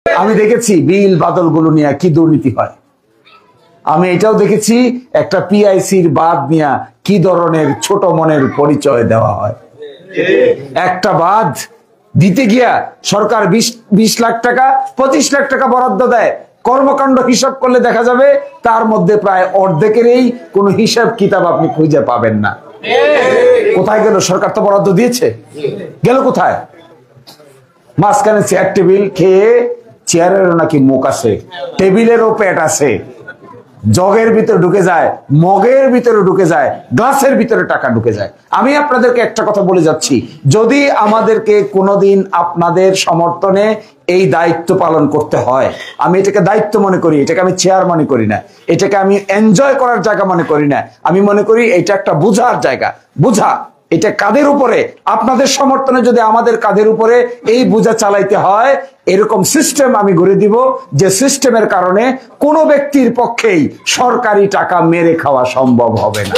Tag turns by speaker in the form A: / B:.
A: আমি দেখেছি বিল বাদলগুলো নিয়ে কি দুর্নীতি হয়। আমি এটাও দেখেছি একটা পিআইসির বাদ নিয়ে কি ধরনের ছোট মনের পরিচয় দেওয়া হয়। একটা বাদ দিতে গিয়া সরকার 20 লাখ টাকা 25 লাখ টাকা বরাদ্দ দেয়, কর্মকাণ্ড হিসাব করলে দেখা যাবে তার মধ্যে প্রায় অর্ধেকেরই কোনো হিসাব কিতাব আপনি খুঁজে পাবেন না। কোথায় গেল? সরকার তো বরাদ্দ দিয়েছে, গেল কোথায়? মাঝখানে চেয়ার টেবিল খেয়ে, চেয়ারেরও নাকি মুখ আছে, টেবিলেরও পেট আছে, জগের ভিতরে ঢুকে যায়, মগের ভিতরে ঢুকে যায়, গ্লাসের ভিতরে টাকা ঢুকে যায়। আমি আপনাদেরকে একটা কথা বলে যাচ্ছি, যদি আমাদেরকে কোনোদিন আপনাদের সমর্থনে এই দায়িত্ব পালন করতে হয়, আমি এটাকে দায়িত্ব মনে করি, এটাকে আমি চেয়ার মনে করি না, এটাকে আমি এনজয় করার জায়গা মনে করি না। আমি মনে করি এটা একটা বোঝার জায়গা। বোঝা এটা কাদের উপরে? আপনাদের সমর্থনে যদি আমাদের কাঁধের উপরে এই বোঝা চালাইতে হয়, এরকম সিস্টেম আমি গড়ে দিব যে সিস্টেমের কারণে কোনো ব্যক্তির পক্ষেই সরকারি টাকা মেরে খাওয়া সম্ভব হবে না।